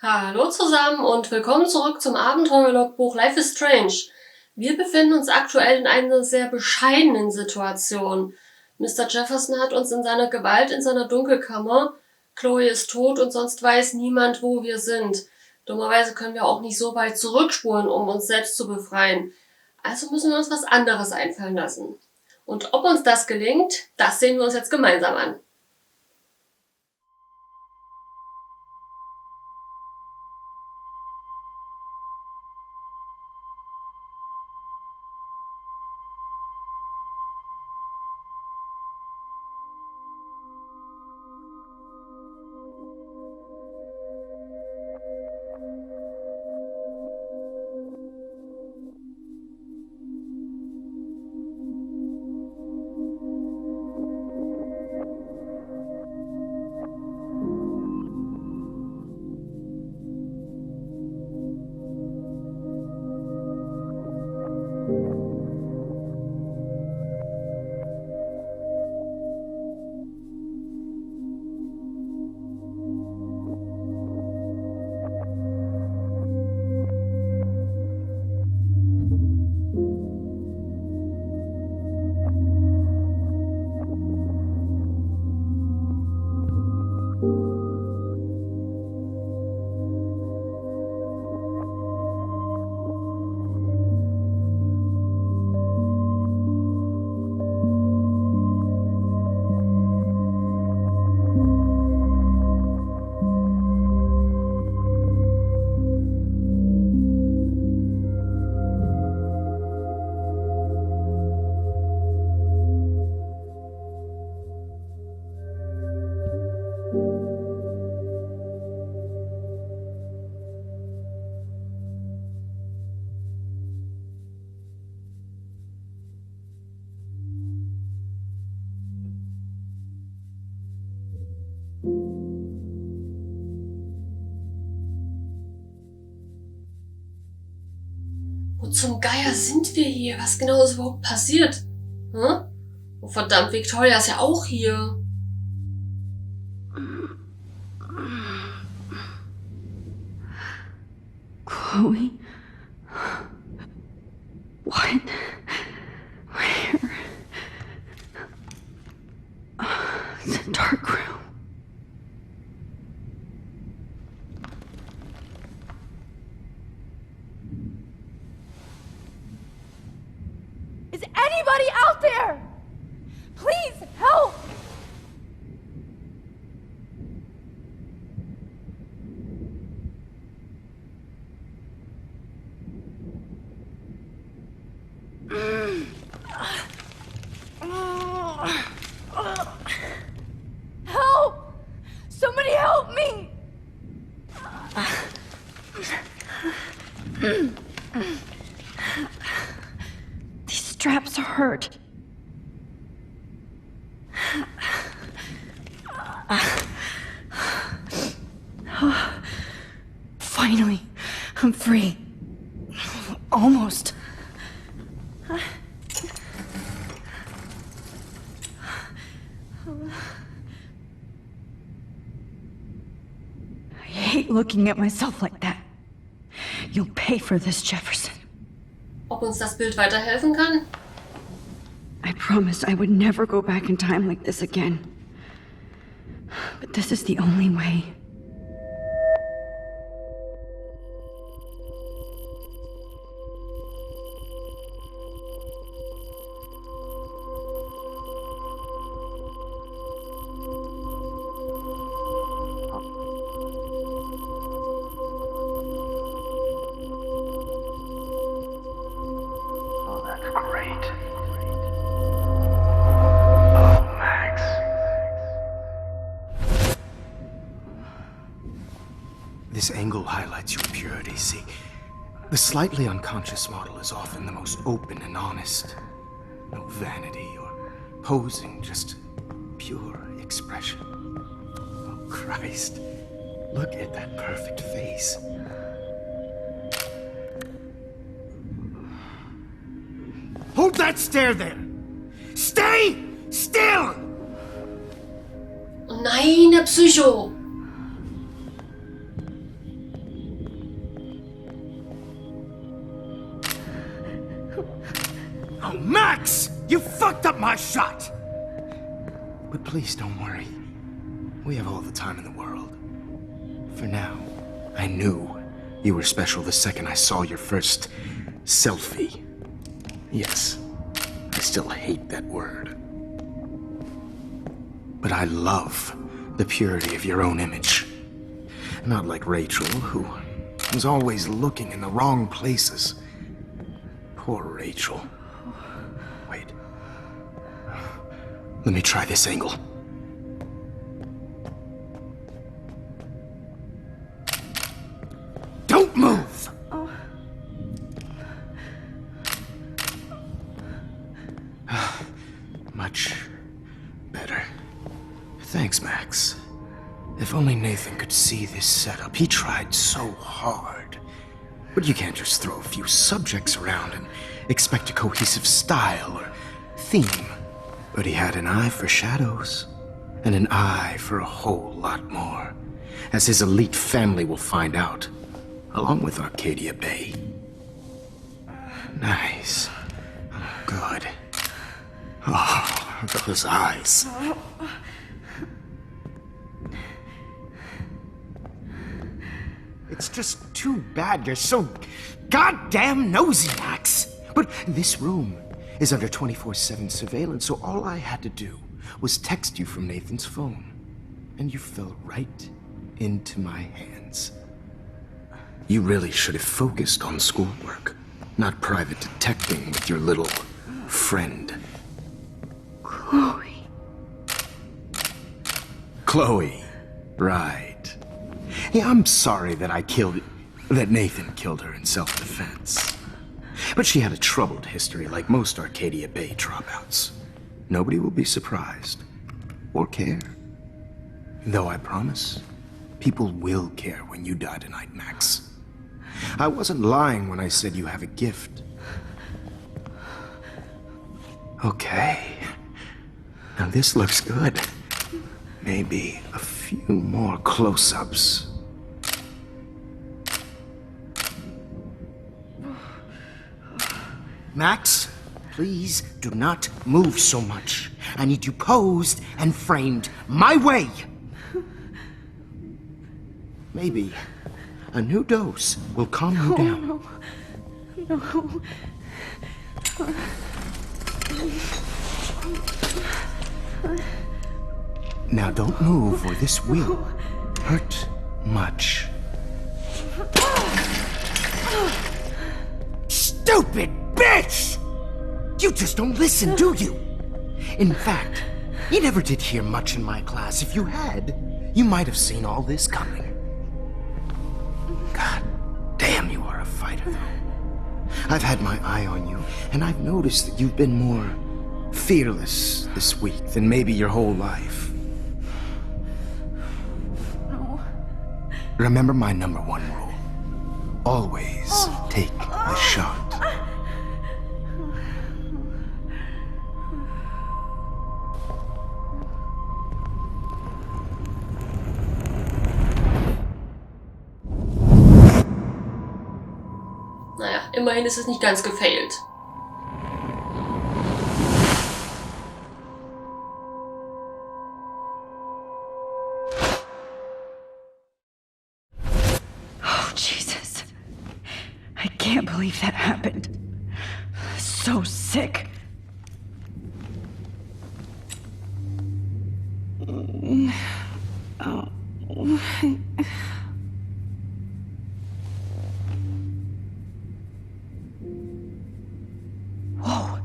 Hallo zusammen und willkommen zurück zum Abenteuerlogbuch Life is Strange. Wir befinden uns aktuell in einer sehr bescheidenen Situation. Mr. Jefferson hat uns in seiner Gewalt in seiner Dunkelkammer. Chloe ist tot und sonst weiß niemand, wo wir sind. Dummerweise können wir auch nicht so weit zurückspulen, um uns selbst zu befreien. Also müssen wir uns was anderes einfallen lassen. Und ob uns das gelingt, das sehen wir uns jetzt gemeinsam an. Wo zum Geier sind wir hier? Was genau ist überhaupt passiert? Hm? Oh verdammt, Victoria ist ja auch hier. Chloe? What? Where? It's a dark room. Is anybody out there? Please help! Help! Somebody help me! These straps hurt. Finally, I'm free. Almost. I hate looking at myself like that. You'll pay for this, Jefferson. Ob uns das Bild weiterhelfen kann? I promised I would never go back in time like this again. But this is the only way. Oh, that's great. Oh, Max. This angle highlights your purity, see? The slightly unconscious model is often the most open and honest. No vanity or posing, just pure expression. Oh, Christ. Look at that perfect face. Hold that stare there! Stay still! Oh nein, der Psycho! Max! You fucked up my shot! But please don't worry. We have all the time in the world. For now, I knew you were special the second I saw your first selfie. Yes, I still hate that word. But I love the purity of your own image. Not like Rachel, who was always looking in the wrong places. Poor Rachel. Wait. Let me try this angle. Don't move! Much better. Thanks, Max. If only Nathan could see this setup. He tried so hard. But you can't just throw a few subjects around and expect a cohesive style or theme. But he had an eye for shadows, and an eye for a whole lot more, as his elite family will find out, along with Arcadia Bay. Nice. Good. Oh, those eyes. It's just too bad you're so goddamn nosy, Max. But this room is under 24/7 surveillance, so all I had to do was text you from Nathan's phone. And you fell right into my hands. You really should have focused on schoolwork, not private detecting with your little friend. Chloe. Chloe, right. Yeah, I'm sorry that that Nathan killed her in self-defense. But she had a troubled history like most Arcadia Bay dropouts. Nobody will be surprised or care. Though I promise, people will care when you die tonight, Max. I wasn't lying when I said you have a gift. Okay. Now this looks good. Maybe a few more close-ups. Max, please do not move so much. I need you posed and framed my way. Maybe a new dose will calm you down. No. Now don't move or this will hurt much. Stupid bitch! You just don't listen, do you? In fact, you never did hear much in my class. If you had, you might have seen all this coming. God damn, you are a fighter, though. I've had my eye on you, and I've noticed that you've been more fearless this week than maybe your whole life. No. Remember my number one rule. Always take the shot. Naja, immerhin ist es nicht ganz gefailt. Oh, Jesus. I can't believe that happened. So sick. Oh. Whoa.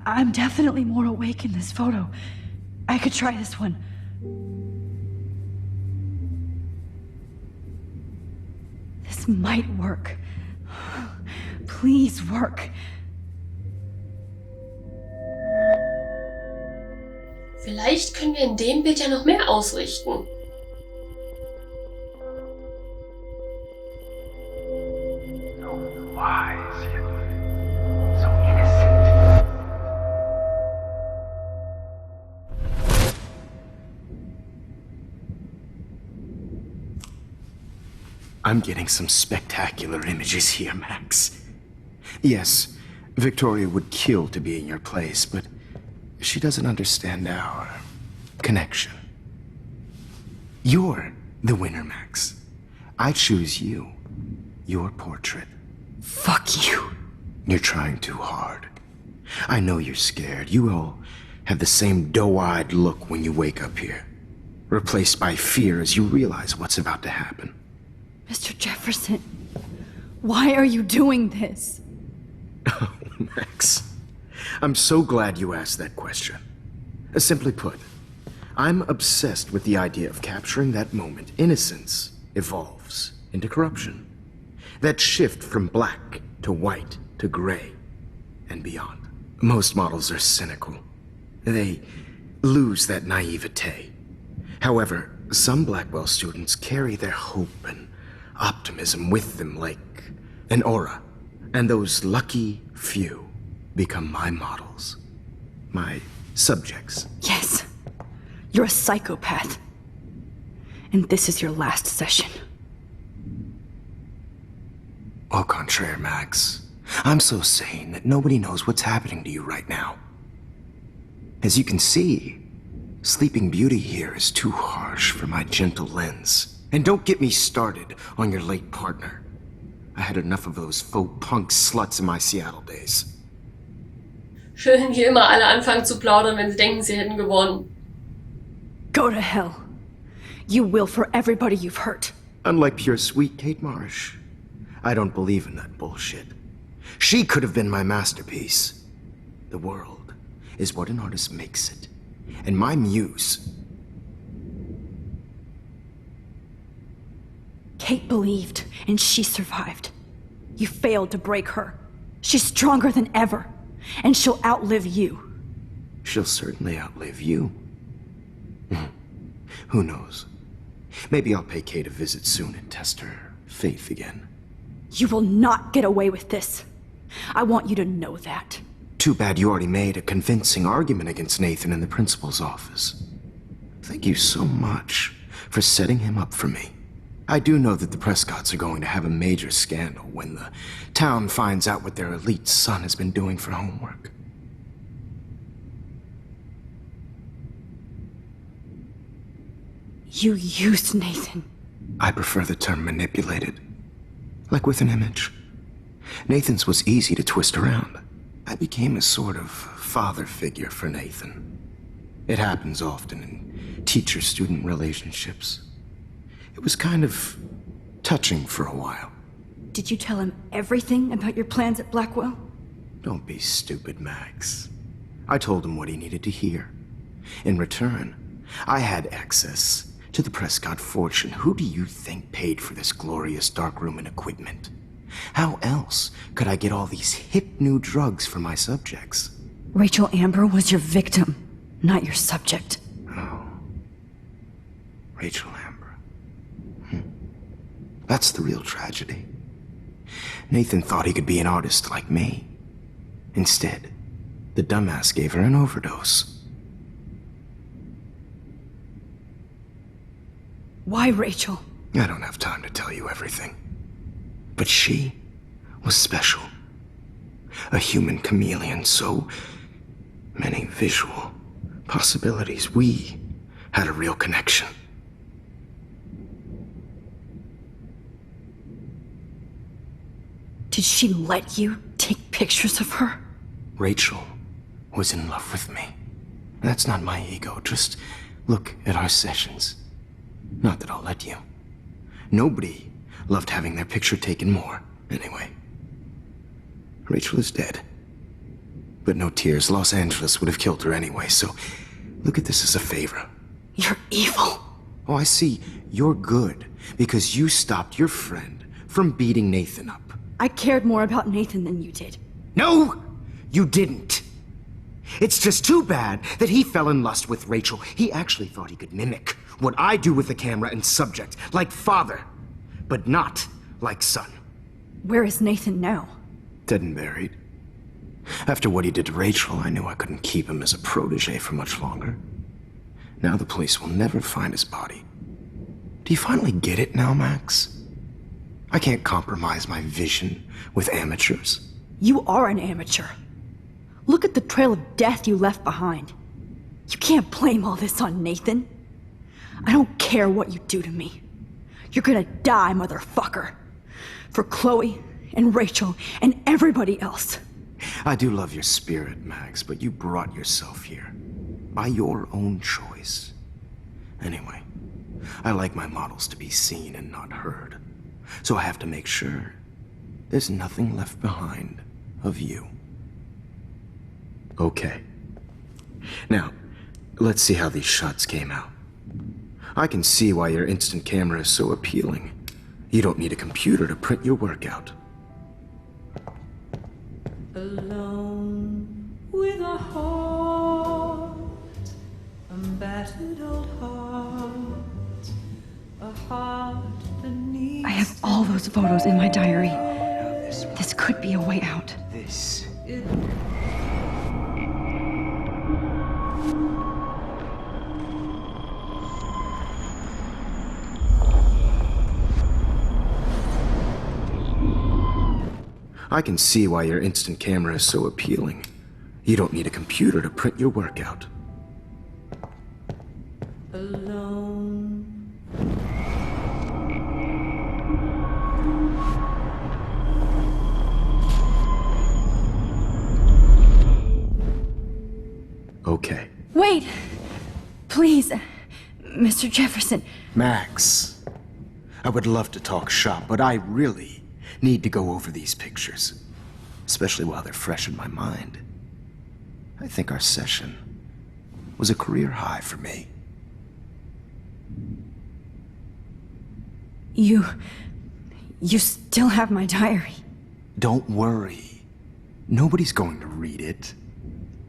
I'm definitely more awake in this photo. I could try this one. This might work. Please work. Vielleicht können wir in dem Bild ja noch mehr ausrichten. So wise, yet so innocent. I'm getting some spectacular images here, Max. Yes, Victoria would kill to be in your place, but she doesn't understand our connection. You're the winner, Max. I choose you. Your portrait. Fuck you. You're trying too hard. I know you're scared. You all have the same doe-eyed look when you wake up here, replaced by fear as you realize what's about to happen. Mr. Jefferson, why are you doing this? Oh, Max. I'm so glad you asked that question. Simply put, I'm obsessed with the idea of capturing that moment innocence evolves into corruption. That shift from black to white to gray and beyond. Most models are cynical. They lose that naivete. However, some Blackwell students carry their hope and optimism with them like an aura. And those lucky few become my models. My subjects. Yes. You're a psychopath. And this is your last session. Au contraire, Max. I'm so sane that nobody knows what's happening to you right now. As you can see, Sleeping Beauty here is too harsh for my gentle lens. And don't get me started on your late partner. I had enough of those faux punk sluts in my Seattle days. Schön, hier immer alle anfangen zu plaudern, wenn sie denken, sie hätten gewonnen. Go to hell. You will for everybody you've hurt. Unlike pure sweet Kate Marsh, I don't believe in that bullshit. She could have been my masterpiece. The world is what an artist makes it. And my muse... Kate believed, and she survived. You failed to break her. She's stronger than ever, and she'll outlive you. She'll certainly outlive you. Who knows? Maybe I'll pay Kate a visit soon and test her faith again. You will not get away with this. I want you to know that. Too bad you already made a convincing argument against Nathan in the principal's office. Thank you so much for setting him up for me. I do know that the Prescotts are going to have a major scandal when the town finds out what their elite son has been doing for homework. You used Nathan. I prefer the term manipulated. Like with an image. Nathan's was easy to twist around. I became a sort of father figure for Nathan. It happens often in teacher-student relationships. It was kind of touching for a while. Did you tell him everything about your plans at Blackwell? Don't be stupid, Max. I told him what he needed to hear. In return, I had access to the Prescott fortune. Who do you think paid for this glorious darkroom and equipment? How else could I get all these hip new drugs for my subjects? Rachel Amber was your victim, not your subject. Oh. Rachel Amber. That's the real tragedy. Nathan thought he could be an artist like me. Instead, the dumbass gave her an overdose. Why Rachel? I don't have time to tell you everything. But she was special. A human chameleon, so many visual possibilities. We had a real connection. Did she let you take pictures of her? Rachel was in love with me. That's not my ego. Just look at our sessions. Not that I'll let you. Nobody loved having their picture taken more, anyway. Rachel is dead. But no tears. Los Angeles would have killed her anyway, so look at this as a favor. You're evil. Oh, I see. You're good because you stopped your friend from beating Nathan up. I cared more about Nathan than you did. No, you didn't. It's just too bad that he fell in lust with Rachel. He actually thought he could mimic what I do with the camera and subject, like father, but not like son. Where is Nathan now? Dead and buried. After what he did to Rachel, I knew I couldn't keep him as a protege for much longer. Now the police will never find his body. Do you finally get it now, Max? I can't compromise my vision with amateurs. You are an amateur. Look at the trail of death you left behind. You can't blame all this on Nathan. I don't care what you do to me. You're gonna die, motherfucker. For Chloe and Rachel and everybody else. I do love your spirit, Max, but you brought yourself here. By your own choice. Anyway, I like my models to be seen and not heard. So I have to make sure there's nothing left behind of you. Okay. Now, let's see how these shots came out. I can see why your instant camera is so appealing. You don't need a computer to print your work out. Alone with a heart, a battered old heart, a heart that needs. I have all those photos in my diary. This could be a way out. This. I can see why your instant camera is so appealing. You don't need a computer to print your work out. Alone. Okay. Wait! Please, Mr. Jefferson. Max, I would love to talk shop, but I really need to go over these pictures, especially while they're fresh in my mind. I think our session was a career high for me. You still have my diary. Don't worry. Nobody's going to read it.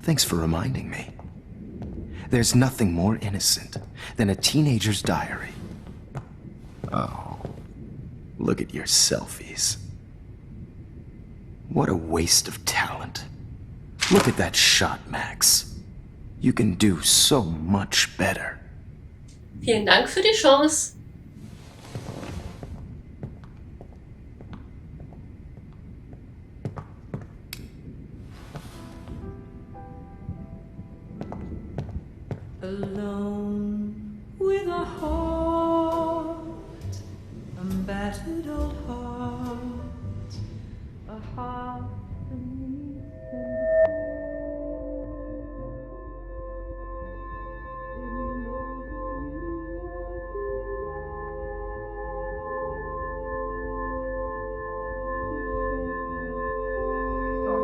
Thanks for reminding me. There's nothing more innocent than a teenager's diary. Oh, look at your selfies. What a waste of talent. Look at that shot, Max. You can do so much better. Vielen Dank für die Chance. Alone with a heart, a battered old heart, a heart that needs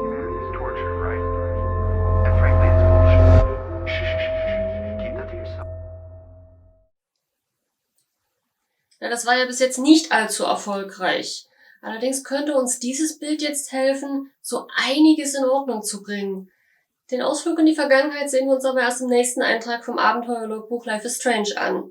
Humanity is torture, right? And frankly, it's bullshit. Shh. Keep that to yourself. Ja, das war ja bis jetzt nicht allzu erfolgreich. Allerdings könnte uns dieses Bild jetzt helfen, so einiges in Ordnung zu bringen. Den Ausflug in die Vergangenheit sehen wir uns aber erst im nächsten Eintrag vom Abenteuerlogbuch Life is Strange an.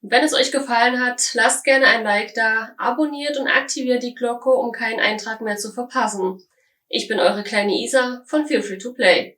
Und wenn es euch gefallen hat, lasst gerne ein Like da, abonniert und aktiviert die Glocke, um keinen Eintrag mehr zu verpassen. Ich bin eure kleine Isa von Feel Free to Play.